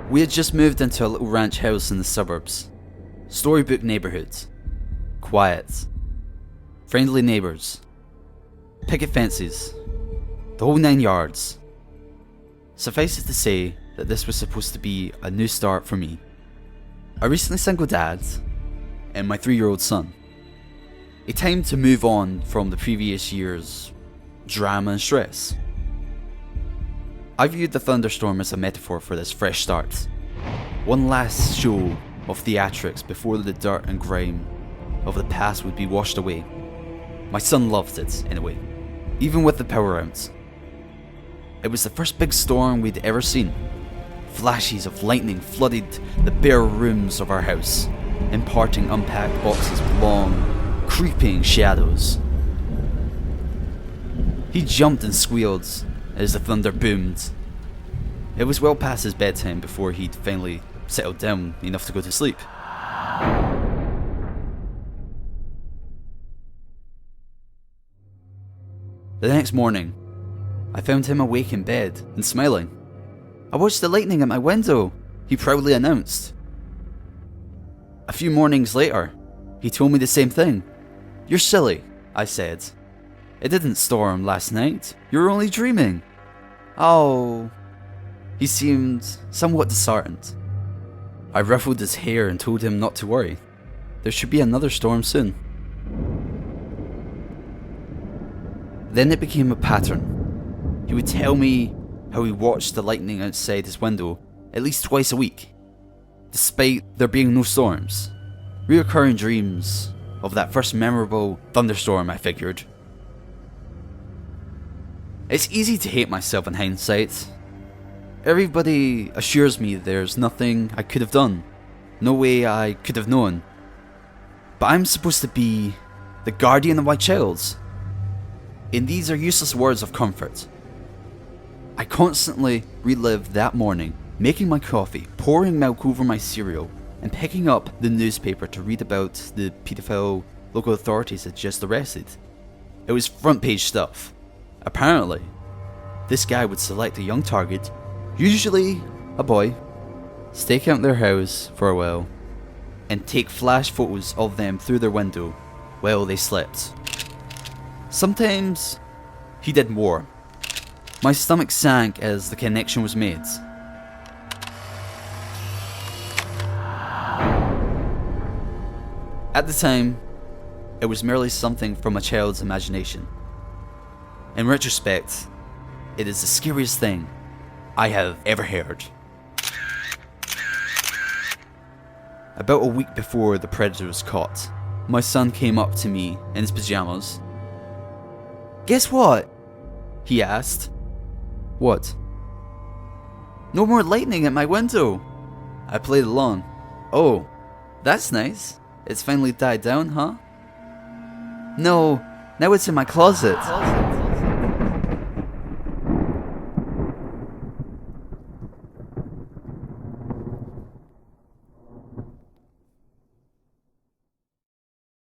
We had just moved into a little ranch house in the suburbs. Storybook neighbourhood. Quiet. Friendly neighbours. Picket fences. The whole 9 yards. Suffice it to say that this was supposed to be a new start for me. A recently single dad, and my 3-year-old son. A time to move on from the previous year's drama and stress. I viewed the thunderstorm as a metaphor for this fresh start. One last show of theatrics before the dirt and grime of the past would be washed away. My son loved it, anyway, even with the power out. It was the first big storm we'd ever seen. Flashes of lightning flooded the bare rooms of our house, imparting unpacked boxes with long, creeping shadows. He jumped and squealed as the thunder boomed. It was well past his bedtime before he'd finally settled down enough to go to sleep. The next morning, I found him awake in bed and smiling. "I watched the lightning at my window," he proudly announced. A few mornings later, he told me the same thing. "You're silly," I said. "It didn't storm last night. You were only dreaming." "Oh." He seemed somewhat disheartened. I ruffled his hair and told him not to worry. There should be another storm soon. Then it became a pattern. He would tell me how he watched the lightning outside his window at least twice a week, despite there being no storms. Reoccurring dreams of that first memorable thunderstorm, I figured. It's easy to hate myself in hindsight. Everybody assures me there's nothing I could have done, no way I could have known. But I'm supposed to be the guardian of my child. And these are useless words of comfort. I constantly relive that morning, making my coffee, pouring milk over my cereal, and picking up the newspaper to read about the paedophile local authorities had just arrested. It was front page stuff. Apparently, this guy would select a young target, usually a boy, stake out their house for a while, and take flash photos of them through their window while they slept. Sometimes he did more. My stomach sank as the connection was made. At the time, it was merely something from a child's imagination. In retrospect, it is the scariest thing I have ever heard. About a week before the predator was caught, my son came up to me in his pajamas. "Guess what?" he asked. "What?" "No more lightning at my window." I played along. "Oh, that's nice. It's finally died down, huh?" "No, now it's in my closet."